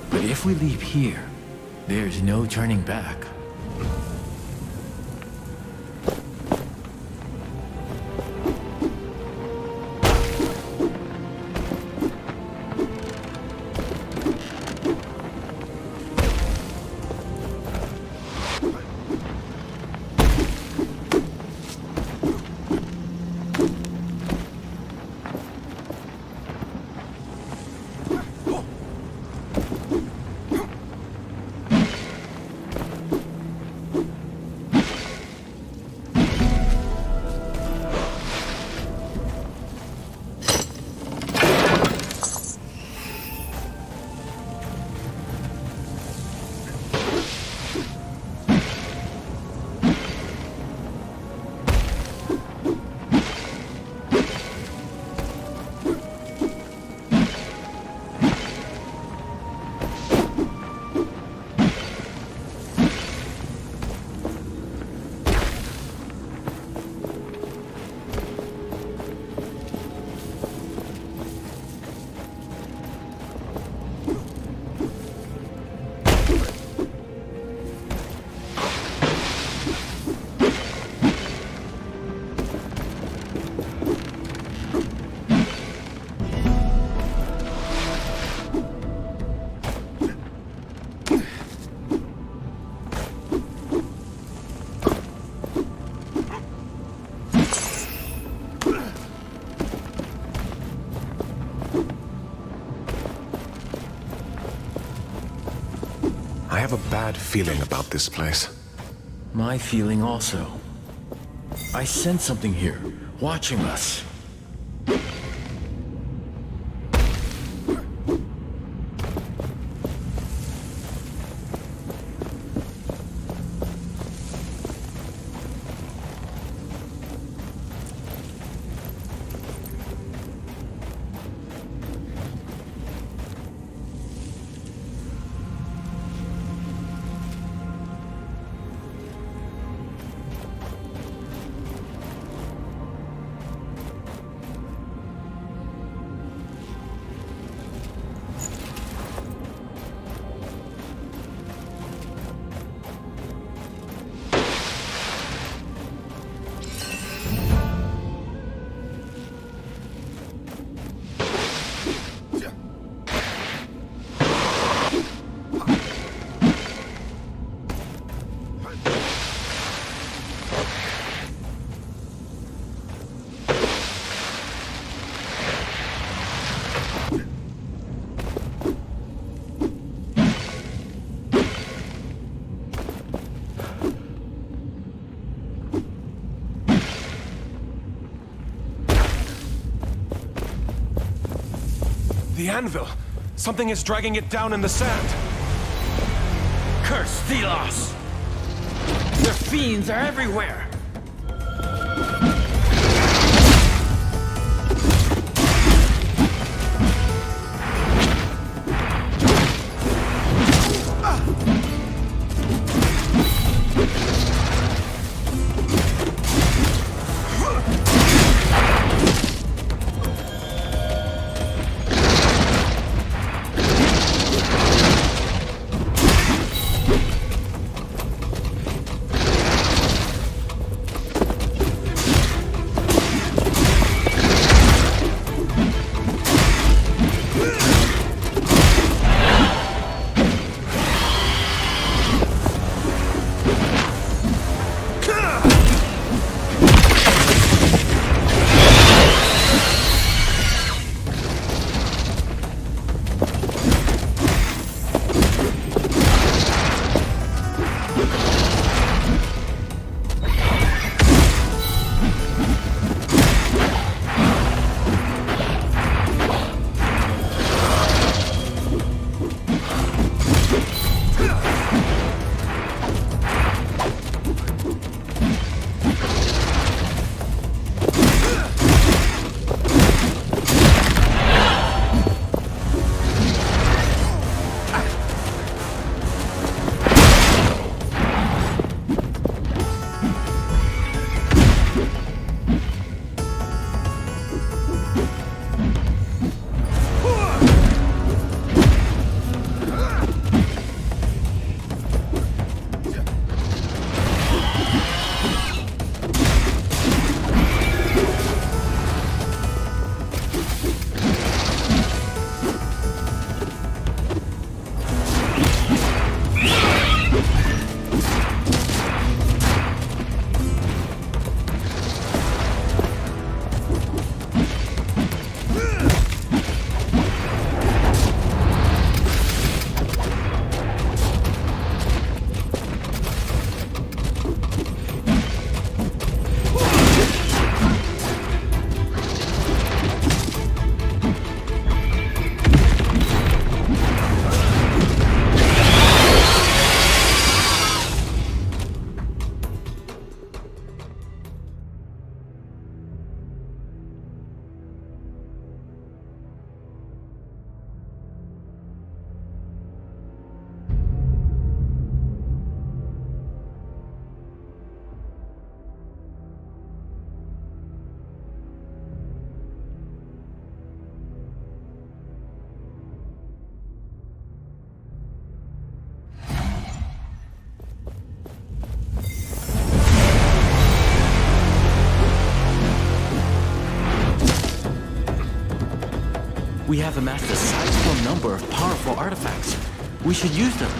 But if we leave here, there's no turning back. I have a bad feeling about this place. My feeling also. I sense something here, watching us. The anvil! Something is dragging it down in the sand! Curse Thelos! Their fiends are everywhere! We have amassed a sizable number of powerful artifacts. We should use them.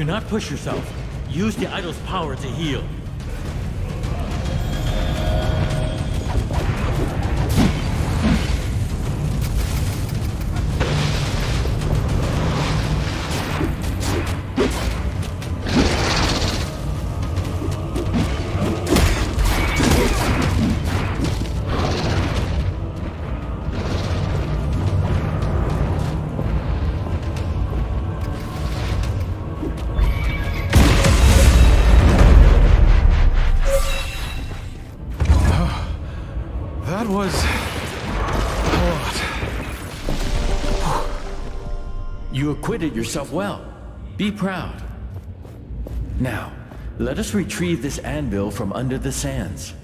not push yourself. Use the idol's power to heal. That was a lot. You acquitted yourself well. Be proud. Now, let us retrieve this anvil from under the sands.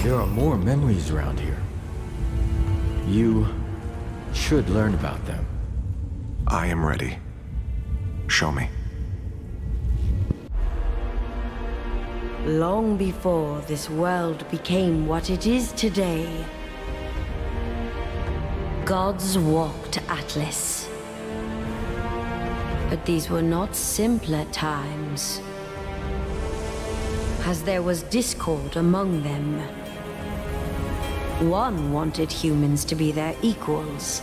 There are more memories around here. You should learn about them. I am ready. Show me. Long before this world became what it is today, gods walked Atlas. But these were not simpler times, as there was discord among them. One wanted humans to be their equals,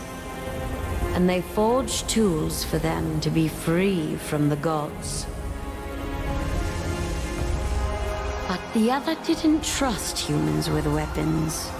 and they forged tools for them to be free from the gods. But the other didn't trust humans with weapons.